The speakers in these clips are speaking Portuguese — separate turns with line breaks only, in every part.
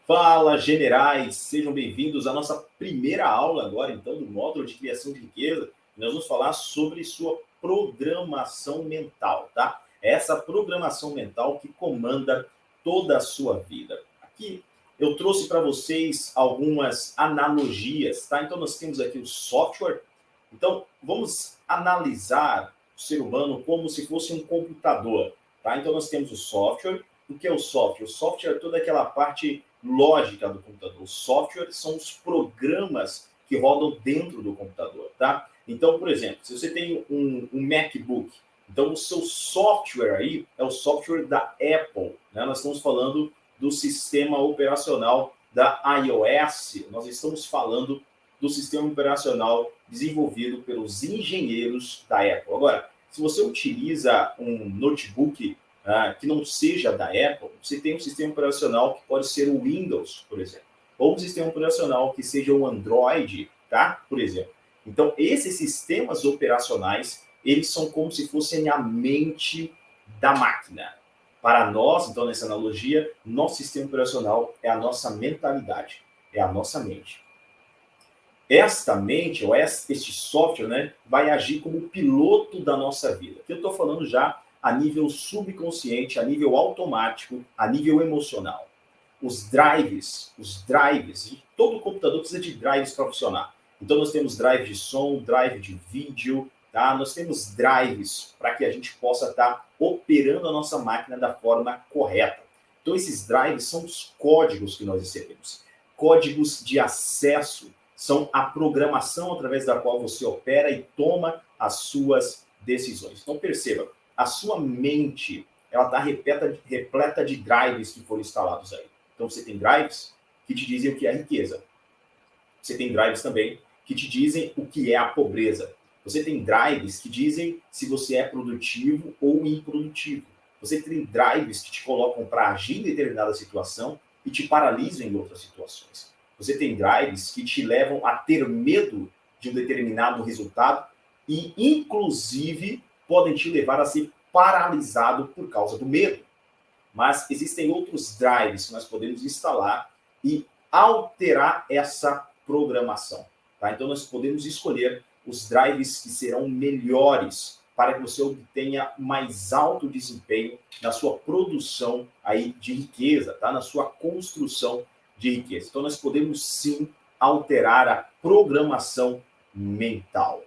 Fala, generais! Sejam bem-vindos à nossa primeira aula agora, então, do módulo de criação de riqueza. Nós vamos falar sobre sua programação mental, tá? É essa programação mental que comanda toda a sua vida. Aqui eu trouxe para vocês algumas analogias, tá? Então, nós temos aqui o software. Então, vamos analisar o ser humano como se fosse um computador, tá? Então, nós temos o software. O que é o software? O software é toda aquela parte lógica do computador. Os softwares são os programas que rodam dentro do computador, tá? Então, por exemplo, se você tem um MacBook, então o seu software aí é o software da Apple, né? Nós estamos falando do sistema operacional da iOS, nós estamos falando do sistema operacional desenvolvido pelos engenheiros da Apple. Agora, se você utiliza um notebook que não seja da Apple, você tem um sistema operacional que pode ser o Windows, por exemplo, ou um sistema operacional que seja o Android, tá? Por exemplo. Então, esses sistemas operacionais, eles são como se fossem a mente da máquina. Para nós, então, nessa analogia, nosso sistema operacional é a nossa mentalidade, é a nossa mente. Esta mente, ou este software, né, vai agir como o piloto da nossa vida. Que eu estou falando já a nível subconsciente, a nível automático, a nível emocional. Os drives, todo computador precisa de drives para funcionar. Então nós temos drive de som, drive de vídeo, tá? Nós temos drives para que a gente possa estar operando a nossa máquina da forma correta. Então esses drives são os códigos que nós recebemos. Códigos de acesso são a programação através da qual você opera e toma as suas decisões. Então perceba, a sua mente ela está repleta de drives que foram instalados aí. Então você tem drives que te dizem o que é riqueza. Você tem drives também que te dizem o que é a pobreza. Você tem drives que dizem se você é produtivo ou improdutivo. Você tem drives que te colocam para agir em determinada situação e te paralisam em outras situações. Você tem drives que te levam a ter medo de um determinado resultado e, inclusive, podem te levar a ser paralisado por causa do medo. Mas existem outros drives que nós podemos instalar e alterar essa programação. Tá? Então, nós podemos escolher os drives que serão melhores para que você obtenha mais alto desempenho na sua produção aí de riqueza, tá? Na sua construção de riqueza. Então, nós podemos sim alterar a programação mental.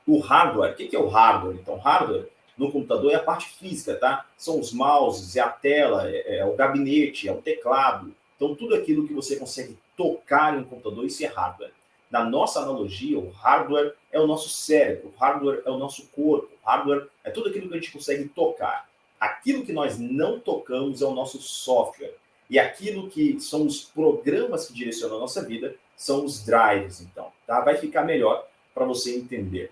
O hardware, o que é o hardware? Então, hardware no computador é a parte física, tá? São os mouses, é a tela, é o gabinete, é o teclado. Então, tudo aquilo que você consegue tocar em um computador, isso é hardware. Na nossa analogia, o hardware é o nosso cérebro, o hardware é o nosso corpo, o hardware é tudo aquilo que a gente consegue tocar. Aquilo que nós não tocamos é o nosso software. E aquilo que são os programas que direcionam a nossa vida são os drives, então. Tá? Vai ficar melhor para você entender.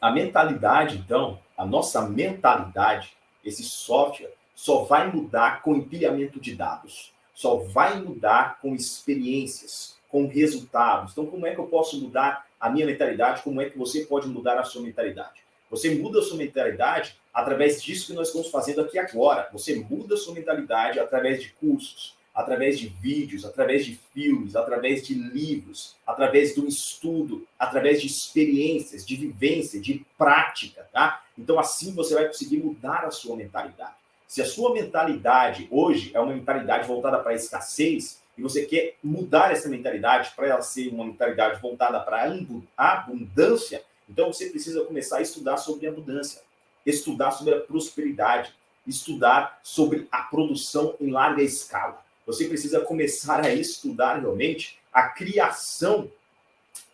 A mentalidade, então, a nossa mentalidade, esse software, só vai mudar com empilhamento de dados, só vai mudar com experiências, com resultados. Então, como é que eu posso mudar a minha mentalidade? Como é que você pode mudar a sua mentalidade? Você muda a sua mentalidade através disso que nós estamos fazendo aqui agora. Você muda a sua mentalidade através de cursos, através de vídeos, através de filmes, através de livros, através do estudo, através de experiências, de vivência, de prática, tá? Então, assim você vai conseguir mudar a sua mentalidade. Se a sua mentalidade hoje é uma mentalidade voltada para a escassez, e você quer mudar essa mentalidade para ela ser uma mentalidade voltada para a abundância, então você precisa começar a estudar sobre abundância, estudar sobre a prosperidade, estudar sobre a produção em larga escala. Você precisa começar a estudar realmente a criação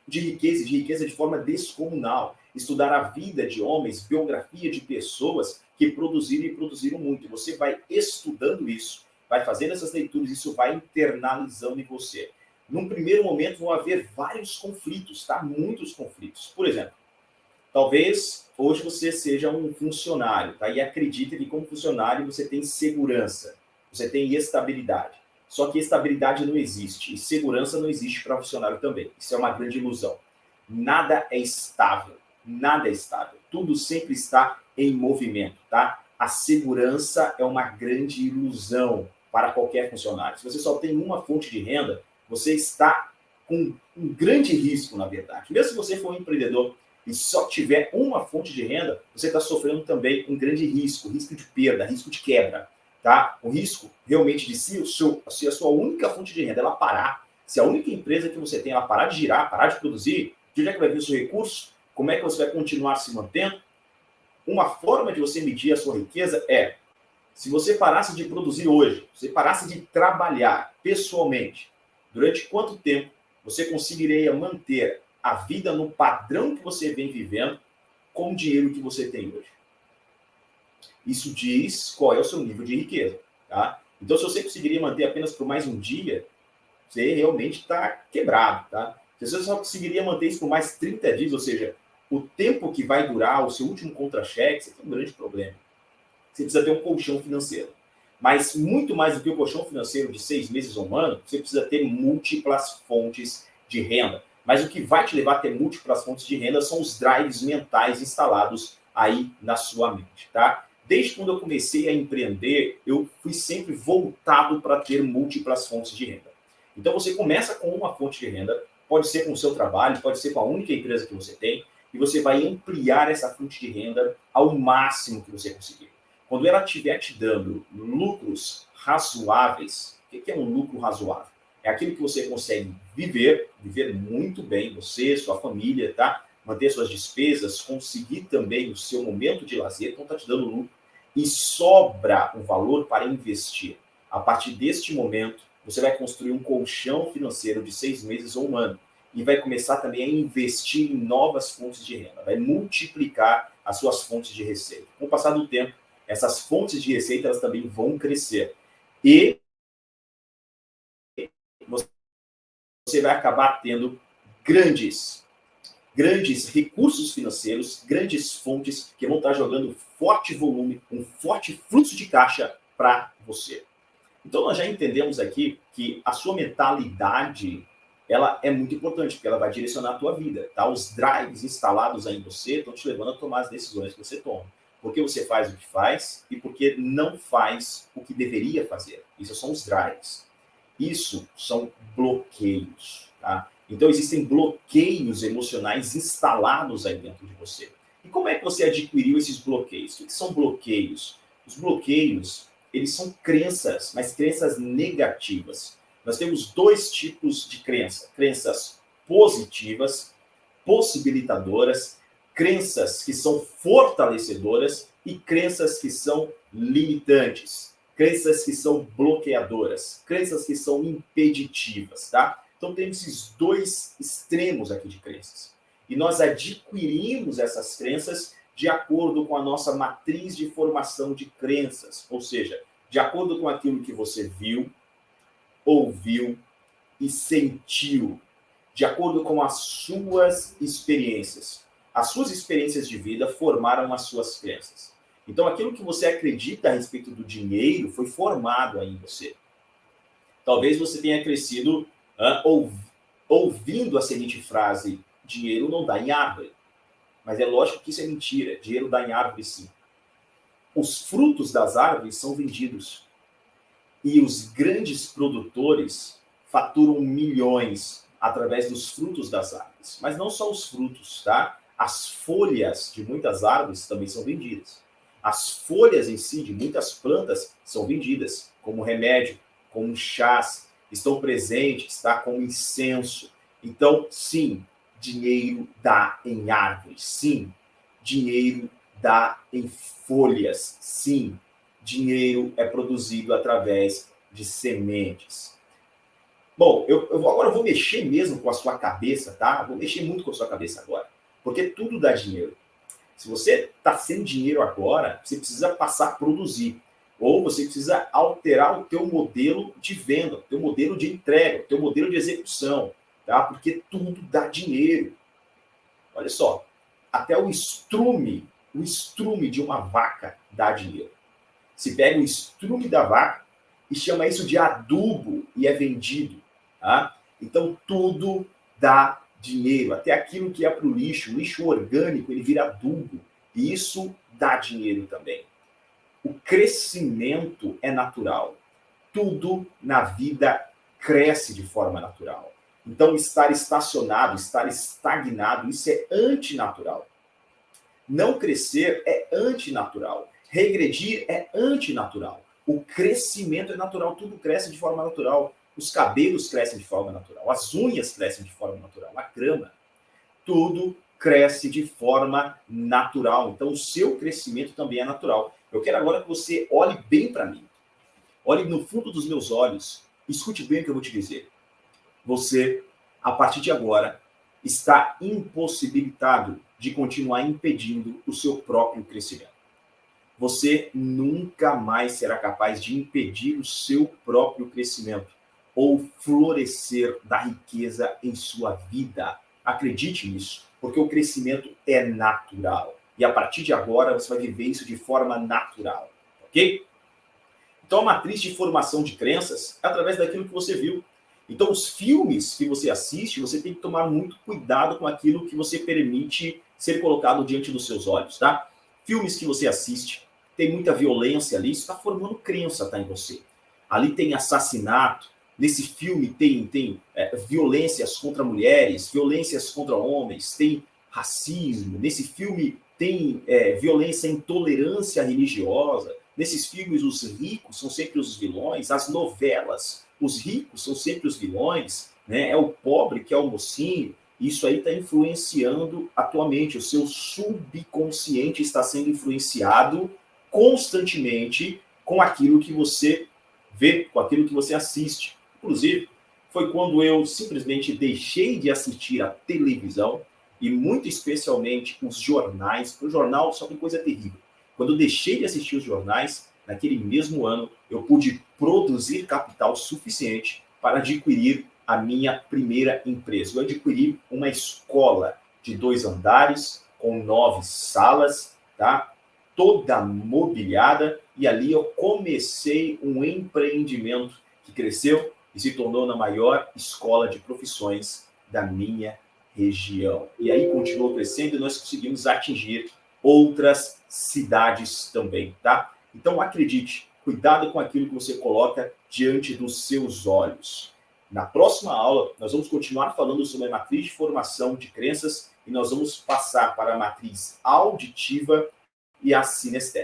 de riqueza de forma descomunal. Estudar a vida de homens, biografia de pessoas que produziram e produziram muito. Você vai estudando isso, vai fazendo essas leituras, isso vai internalizando em você. Num primeiro momento vão haver vários conflitos, tá? Muitos conflitos. Por exemplo, talvez hoje você seja um funcionário, tá? E acredite que como funcionário você tem segurança, você tem estabilidade. Só que estabilidade não existe e segurança não existe para funcionário também. Isso é uma grande ilusão. Nada é estável, nada é estável. Tudo sempre está em movimento, tá? A segurança é uma grande ilusão. para qualquer funcionário. Se você só tem uma fonte de renda, você está com um grande risco, na verdade. Mesmo se você for um empreendedor e só tiver uma fonte de renda, você está sofrendo também um grande risco, risco de perda, risco de quebra, tá? O risco realmente de se a sua única fonte de renda ela parar, se a única empresa que você tem ela parar de girar, parar de produzir, de onde é que vai vir o seu recurso? Como é que você vai continuar se mantendo? Uma forma de você medir a sua riqueza é, se você parasse de produzir hoje, se você parasse de trabalhar pessoalmente, durante quanto tempo você conseguiria manter a vida no padrão que você vem vivendo com o dinheiro que você tem hoje? Isso diz qual é o seu nível de riqueza, tá? Então, se você conseguiria manter apenas por mais um dia, você realmente está quebrado, tá? Se você só conseguiria manter isso por mais 30 dias, ou seja, o tempo que vai durar o seu último contra-cheque, você tem um grande problema. Você precisa ter um colchão financeiro. Mas muito mais do que o colchão financeiro de 6 meses ou um ano, você precisa ter múltiplas fontes de renda. Mas o que vai te levar a ter múltiplas fontes de renda são os drives mentais instalados aí na sua mente, tá? Desde quando eu comecei a empreender, eu fui sempre voltado para ter múltiplas fontes de renda. Então você começa com uma fonte de renda, pode ser com o seu trabalho, pode ser com a única empresa que você tem, e você vai ampliar essa fonte de renda ao máximo que você conseguir. Quando ela estiver te dando lucros razoáveis, o que é um lucro razoável? É aquilo que você consegue viver muito bem, você, sua família, tá? Manter suas despesas, conseguir também o seu momento de lazer, então está te dando lucro, e sobra um valor para investir. A partir deste momento, você vai construir um colchão financeiro de 6 meses ou um ano, e vai começar também a investir em novas fontes de renda, vai multiplicar as suas fontes de receita. Com o passar do tempo, essas fontes de receita elas também vão crescer. E você vai acabar tendo grandes recursos financeiros, grandes fontes que vão estar jogando forte volume, um forte fluxo de caixa para você. Então, nós já entendemos aqui que a sua mentalidade ela é muito importante, porque ela vai direcionar a tua vida. Tá? Os drives instalados aí em você estão te levando a tomar as decisões que você toma. Porque você faz o que faz e porque não faz o que deveria fazer. Isso são os drives. Isso são bloqueios. Tá? Então, existem bloqueios emocionais instalados aí dentro de você. E como é que você adquiriu esses bloqueios? O que são bloqueios? Os bloqueios, eles são crenças, mas crenças negativas. Nós temos dois tipos de crença. Crenças positivas, possibilitadoras, crenças que são fortalecedoras e crenças que são limitantes. Crenças que são bloqueadoras, crenças que são impeditivas, tá? Então, temos esses dois extremos aqui de crenças. E nós adquirimos essas crenças de acordo com a nossa matriz de formação de crenças, ou seja, de acordo com aquilo que você viu, ouviu e sentiu, de acordo com as suas experiências. As suas experiências de vida formaram as suas crenças. Então, aquilo que você acredita a respeito do dinheiro foi formado aí em você. Talvez você tenha crescido ouvindo a seguinte frase: dinheiro não dá em árvore. Mas é lógico que isso é mentira. Dinheiro dá em árvore, sim. Os frutos das árvores são vendidos. E os grandes produtores faturam milhões através dos frutos das árvores. Mas não só os frutos, tá? As folhas de muitas árvores também são vendidas. As folhas em si de muitas plantas são vendidas como remédio, como chás, estão presentes, tá? Como incenso. Então, sim, dinheiro dá em árvores. Sim, dinheiro dá em folhas. Sim, dinheiro é produzido através de sementes. Bom, agora eu vou mexer mesmo com a sua cabeça, tá? Vou mexer muito com a sua cabeça agora. Porque tudo dá dinheiro. Se você está sem dinheiro agora, você precisa passar a produzir. Ou você precisa alterar o teu modelo de venda, o teu modelo de entrega, o teu modelo de execução, tá? Porque tudo dá dinheiro. Olha só, até o estrume de uma vaca dá dinheiro. Se pega o estrume da vaca e chama isso de adubo e é vendido. Tá? Então, tudo dá dinheiro. Até aquilo que é para o lixo orgânico, ele vira adubo. E isso dá dinheiro também. O crescimento é natural. Tudo na vida cresce de forma natural. Então, estar estacionado, estar estagnado, isso é antinatural. Não crescer é antinatural. Regredir é antinatural. O crescimento é natural, tudo cresce de forma natural. Os cabelos crescem de forma natural, as unhas crescem de forma natural, a grama. Tudo cresce de forma natural. Então, o seu crescimento também é natural. Eu quero agora que você olhe bem para mim. Olhe no fundo dos meus olhos. Escute bem o que eu vou te dizer. Você, a partir de agora, está impossibilitado de continuar impedindo o seu próprio crescimento. Você nunca mais será capaz de impedir o seu próprio crescimento ou florescer da riqueza em sua vida. Acredite nisso, porque o crescimento é natural. E a partir de agora, você vai viver isso de forma natural, ok? Então, a matriz de formação de crenças é através daquilo que você viu. Então, os filmes que você assiste, você tem que tomar muito cuidado com aquilo que você permite ser colocado diante dos seus olhos, tá? Filmes que você assiste, tem muita violência ali, isso está formando crença, tá, em você. Ali tem assassinato, nesse filme tem violências contra mulheres, violências contra homens, tem racismo, nesse filme tem violência e intolerância religiosa. Nesses filmes, os ricos são sempre os vilões, as novelas, os ricos são sempre os vilões, né? É o pobre que é o mocinho. Isso aí está influenciando atualmente. O seu subconsciente está sendo influenciado constantemente com aquilo que você vê, com aquilo que você assiste. Inclusive, foi quando eu simplesmente deixei de assistir a televisão e muito especialmente os jornais. O jornal só tem coisa terrível. Quando eu deixei de assistir os jornais, naquele mesmo ano, eu pude produzir capital suficiente para adquirir a minha primeira empresa. Eu adquiri uma escola de 2 andares, com 9 salas, tá? Toda mobiliada, e ali eu comecei um empreendimento que cresceu e se tornou na maior escola de profissões da minha região. E aí continuou crescendo e nós conseguimos atingir outras cidades também, tá? Então acredite, cuidado com aquilo que você coloca diante dos seus olhos. Na próxima aula, nós vamos continuar falando sobre a matriz de formação de crenças e nós vamos passar para a matriz auditiva e a sinestésica.